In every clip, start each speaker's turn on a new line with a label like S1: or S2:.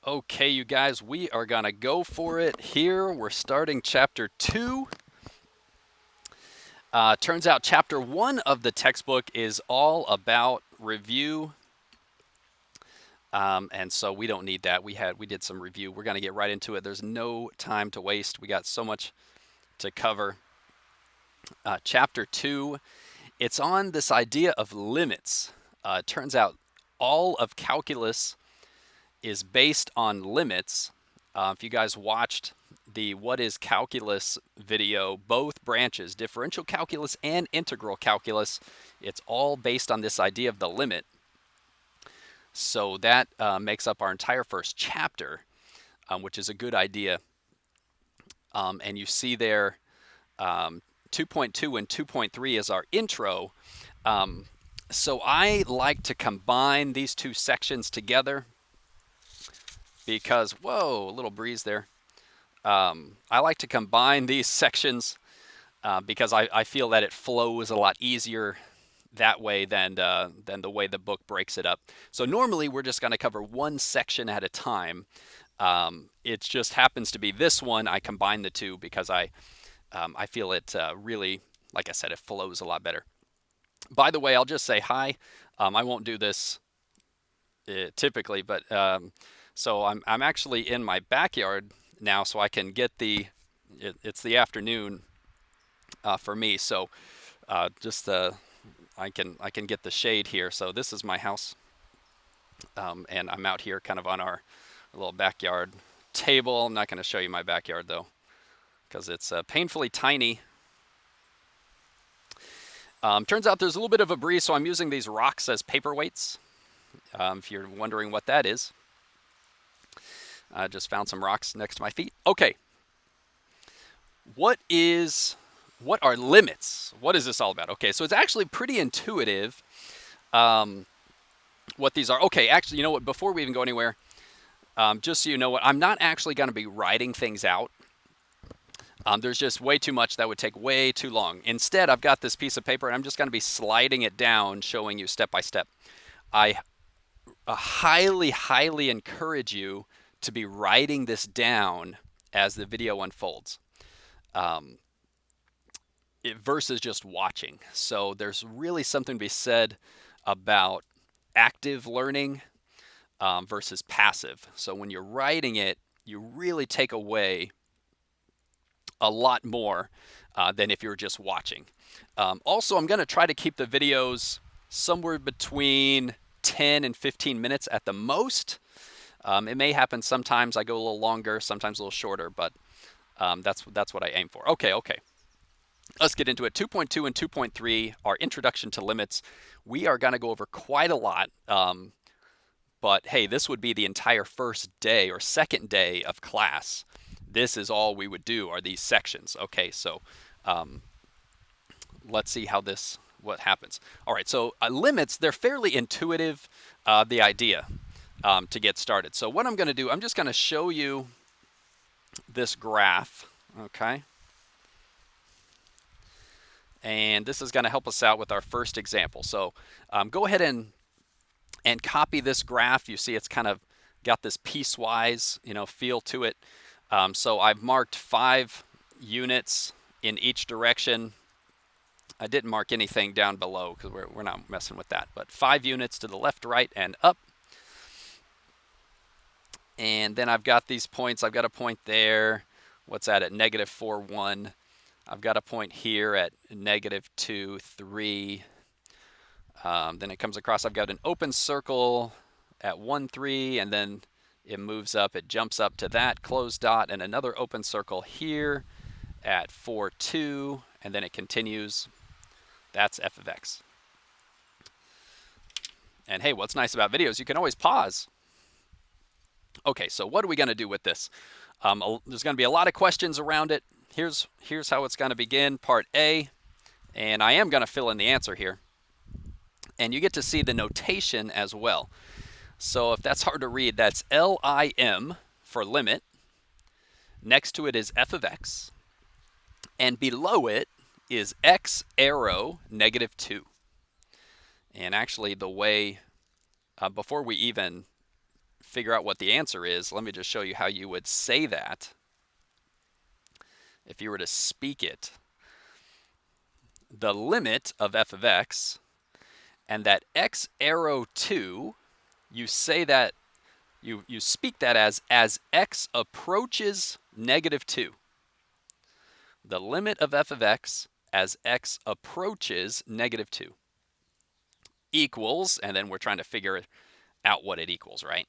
S1: Okay, you guys, we are going to go for it here. We're starting chapter 2. Turns out chapter 1 of the textbook is all about review. And so we don't need that. We did some review. We're going to get right into it. There's no time to waste. We got so much to cover. Chapter 2, it's on this idea of limits. It turns out all of calculus is based on limits. If you guys watched the What is Calculus video, both branches, differential calculus and integral calculus, it's all based on this idea of the limit. So that makes up our entire first chapter, which is a good idea. And you see there 2.2 and 2.3 is our intro. So I like to combine these two sections together because, whoa, a little breeze there. I like to combine these sections because I feel that it flows a lot easier that way than the way the book breaks it up. So normally we're just going to cover one section at a time. It just happens to be this one. I combine the two because I feel it really, like I said, it flows a lot better. By the way, I'll just say hi. I won't do this typically, but so I'm actually in my backyard now, so I can get it's the afternoon for me. So just I can get the shade here. So this is my house, and I'm out here kind of on our little backyard table. I'm not going to show you my backyard though, because it's painfully tiny. Turns out there's a little bit of a breeze, so I'm using these rocks as paperweights. If you're wondering what that is, I just found some rocks next to my feet. Okay, what are limits? What is this all about? Okay, so it's actually pretty intuitive what these are. Okay, actually, you know what? Before we even go anywhere, just so you know what, I'm not actually going to be writing things out. There's just way too much that would take way too long. Instead, I've got this piece of paper, and I'm just going to be sliding it down, showing you step by step. I highly, highly encourage you to be writing this down as the video unfolds. Versus just watching. So there's really something to be said about active learning versus passive. So when you're writing it, you really take away a lot more than if you're just watching. Also, I'm going to try to keep the videos somewhere between 10 and 15 minutes at the most. It may happen sometimes I go a little longer, sometimes a little shorter, but that's what I aim for. Okay. Let's get into it. 2.2 and 2.3 are introduction to limits. We are going to go over quite a lot, but hey, this would be the entire first day or second day of class. This is all we would do are these sections. Okay, so let's see what happens. All right, so limits, they're fairly intuitive, the idea to get started. So what I'm going to do, I'm just going to show you this graph, okay? And this is going to help us out with our first example. So go ahead and copy this graph. You see it's kind of got this piecewise, feel to it. So I've marked 5 units in each direction. I didn't mark anything down below because we're not messing with that. But 5 units to the left, right, and up. And then I've got these points. I've got a point there. What's that at -4, 1. I've got a point here at -2, 3. Then it comes across. I've got an open circle at 1, 3, and then it moves up. It jumps up to that closed dot and another open circle here at 4, 2, and then it continues. That's f of x. And hey, what's nice about videos, you can always pause. Okay, so what are we going to do with this? There's going to be a lot of questions around it. Here's how it's going to begin, part A, and I am going to fill in the answer here. And you get to see the notation as well. So if that's hard to read, that's LIM for limit. Next to it is f of x. And below it is x arrow -2. And actually the way, before we even figure out what the answer is, let me just show you how you would say that if you were to speak it. The limit of f of x, and that x arrow 2, you say that, you speak that as x approaches negative 2. The limit of f of x as x approaches negative 2 equals, and then we're trying to figure out what it equals, right?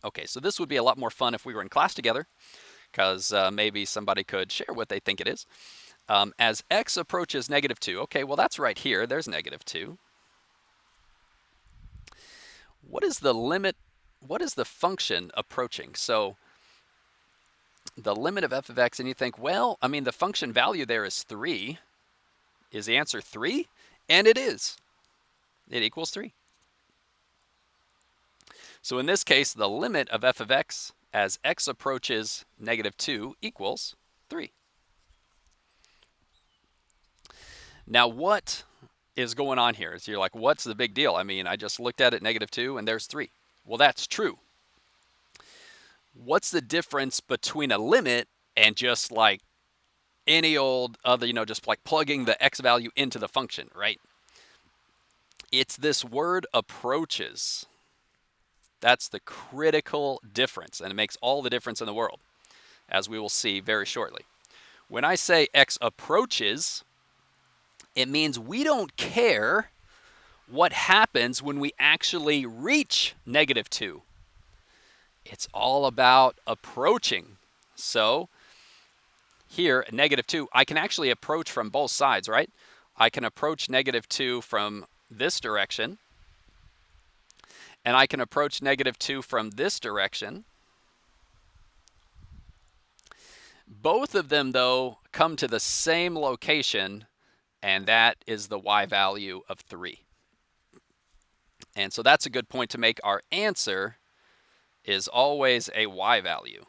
S1: Okay, so this would be a lot more fun if we were in class together, because maybe somebody could share what they think it is. As x approaches negative 2, okay, well that's right here, there's negative 2. What is the limit, what is the function approaching? So the limit of f of x, and you think, well, I mean, the function value there is 3. Is the answer 3? And it is. It equals 3. So in this case, the limit of f of x as x approaches negative 2 equals 3. Now what is going on here? So you're like, what's the big deal? I mean, I just looked at it, negative 2, and there's 3. Well, that's true. What's the difference between a limit and just like any old other, just like plugging the x value into the function, right? It's this word approaches. That's the critical difference, and it makes all the difference in the world, as we will see very shortly. When I say x approaches, it means we don't care what happens when we actually reach negative 2. It's all about approaching. So here, negative 2, I can actually approach from both sides, right? I can approach negative 2 from this direction, and I can approach negative 2 from this direction. Both of them, though, come to the same location, and that is the y value of 3. And so that's a good point to make. Our answer is always a y value.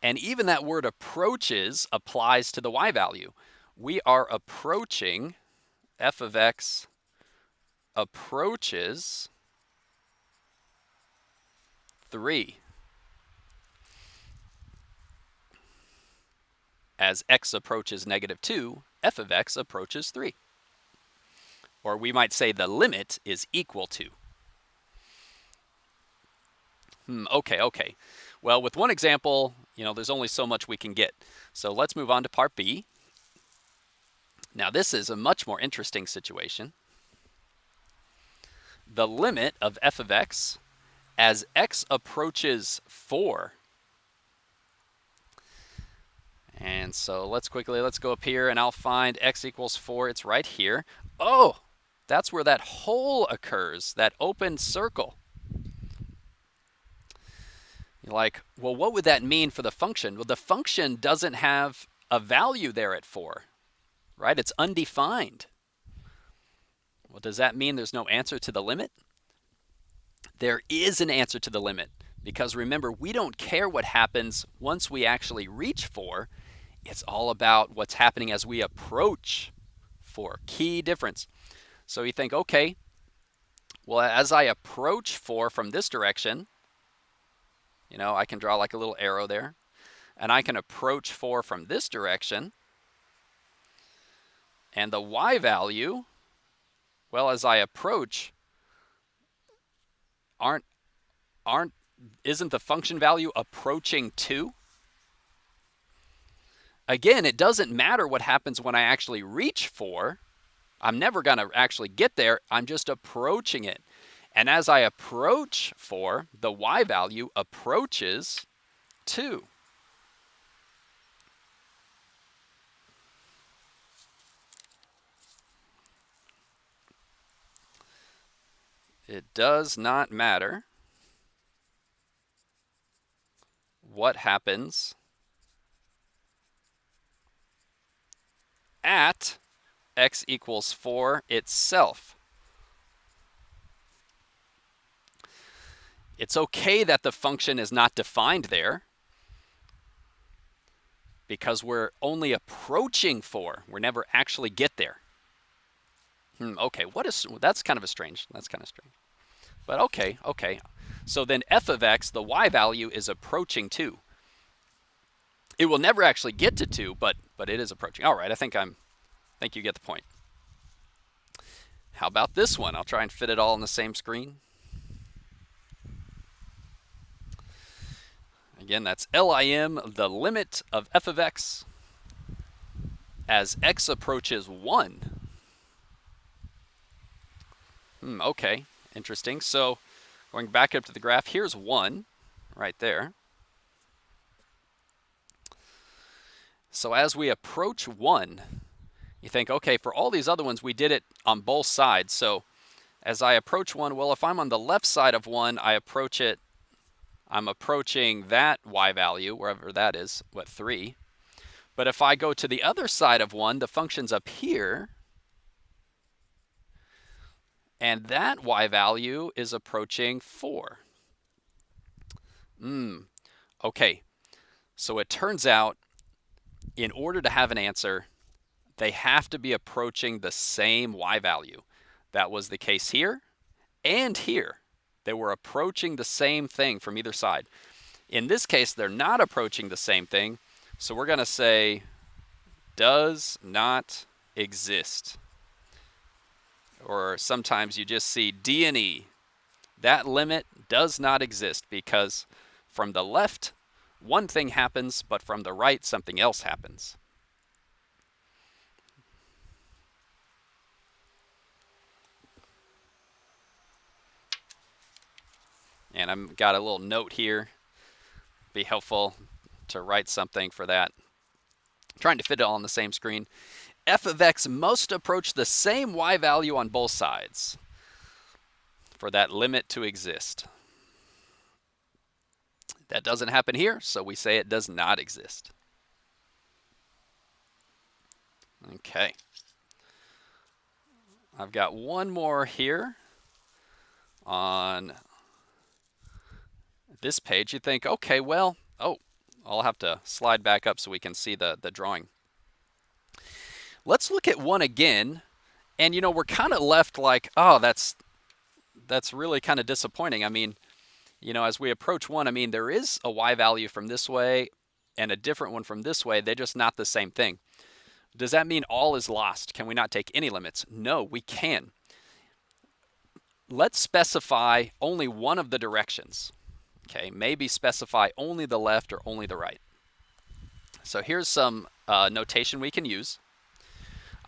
S1: And even that word approaches applies to the y value. We are approaching, f of x approaches 3. As x approaches negative 2, f of x approaches 3. Or we might say the limit is equal to. Okay. Well, with one example, there's only so much we can get. So let's move on to part B. Now this is a much more interesting situation. The limit of f of x as x approaches 4. And so let's go up here, and I'll find x equals 4. It's right here. Oh, that's where that hole occurs, that open circle. You're like, well, what would that mean for the function? Well, the function doesn't have a value there at 4, right? It's undefined. Well, does that mean there's no answer to the limit? There is an answer to the limit, because remember, we don't care what happens once we actually reach 4. It's all about what's happening as we approach 4. Key difference. So you think, okay, well, as I approach 4 from this direction, I can draw like a little arrow there, and I can approach 4 from this direction, and the y value, well, as I approach, isn't the function value approaching 2? Again, it doesn't matter what happens when I actually reach 4. I'm never going to actually get there. I'm just approaching it. And as I approach 4, the y value approaches 2. It does not matter what happens at x equals 4 itself. It's okay that the function is not defined there, because we're only approaching 4. We're never actually get there. Okay, that's kind of strange. That's kind of strange. But okay, okay. So then f of x, the y value is approaching 2. It will never actually get to 2, but it is approaching. All right, I think you get the point. How about this one? I'll try and fit it all on the same screen. Again, that's LIM, the limit of f of x as x approaches 1. Okay, interesting. So going back up to the graph, here's 1 right there. So as we approach 1, you think, okay, for all these other ones, we did it on both sides. So as I approach 1, well, if I'm on the left side of 1, I approach it, I'm approaching that y value, wherever that is, 3. But if I go to the other side of 1, the function's up here, and that y value is approaching 4. Okay, so it turns out in order to have an answer, they have to be approaching the same y value. That was the case here and here. They were approaching the same thing from either side. In this case, they're not approaching the same thing, so we're going to say does not exist. Or sometimes you just see D and E. That limit does not exist because from the left, one thing happens, but from the right, something else happens. And I've got a little note here. Be helpful to write something for that. I'm trying to fit it all on the same screen. F of x must approach the same y value on both sides for that limit to exist. That doesn't happen here, so we say it does not exist. Okay. I've got one more here on this page. You think, okay, well, I'll have to slide back up so we can see the drawing. Let's look at one again, and we're kind of left like, oh, that's really kind of disappointing. I mean, as we approach 1, I mean, there is a y value from this way and a different one from this way. They're just not the same thing. Does that mean all is lost? Can we not take any limits? No, we can. Let's specify only one of the directions. Okay, maybe specify only the left or only the right. So here's some notation we can use.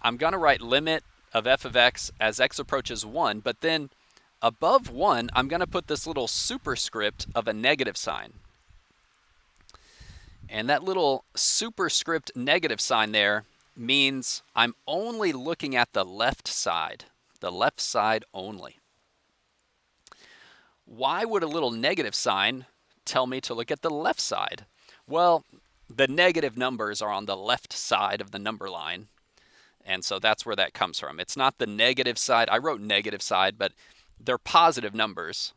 S1: I'm going to write limit of f of x as x approaches 1, but then above 1, I'm going to put this little superscript of a negative sign. And that little superscript negative sign there means I'm only looking at the left side only. Why would a little negative sign tell me to look at the left side? Well, the negative numbers are on the left side of the number line, and so that's where that comes from. It's not the negative side. I wrote negative side, but they're positive numbers.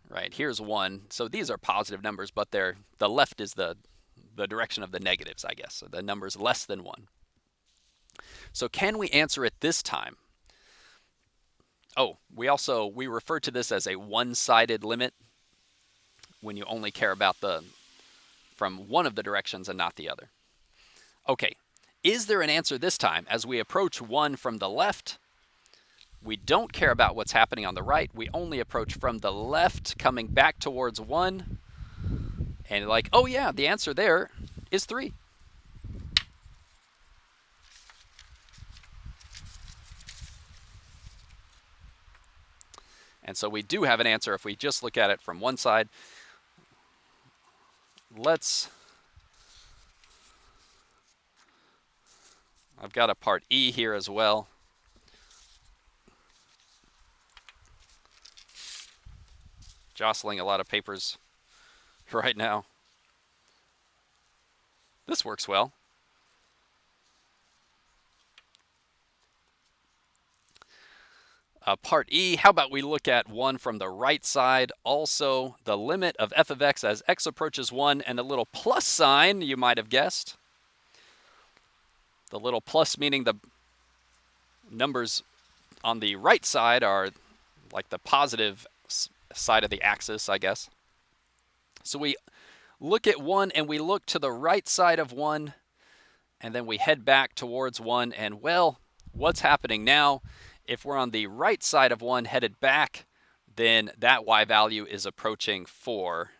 S1: Right, here's 1. So these are positive numbers, but the left is the direction of the negatives, I guess. So the number's less than 1. So can we answer it this time? Oh, we refer to this as a one-sided limit when you only care about from one of the directions and not the other. Okay, is there an answer this time? As we approach 1 from the left, we don't care about what's happening on the right. We only approach from the left, coming back towards 1. And like, oh yeah, the answer there is 3. And so we do have an answer if we just look at it from one side. I've got a part E here as well. Jostling a lot of papers right now. This works well. Part E, how about we look at 1 from the right side? Also, the limit of f of x as x approaches 1, and a little plus sign, you might have guessed. The little plus meaning numbers on the right side are like the positive side of the axis, I guess. So we look at 1 and we look to the right side of 1, and then we head back towards 1, and well, what's happening now? If we're on the right side of 1 headed back, then that y value is approaching 4.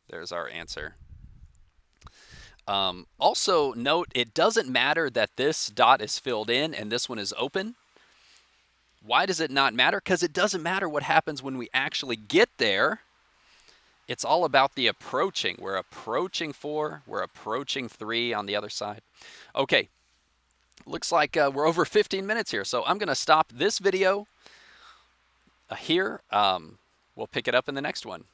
S1: There's our answer. Also note, it doesn't matter that this dot is filled in and this one is open. Why does it not matter? Because it doesn't matter what happens when we actually get there. It's all about the approaching. We're approaching 4. We're approaching 3 on the other side. Okay, looks like we're over 15 minutes here. So I'm going to stop this video here. We'll pick it up in the next one.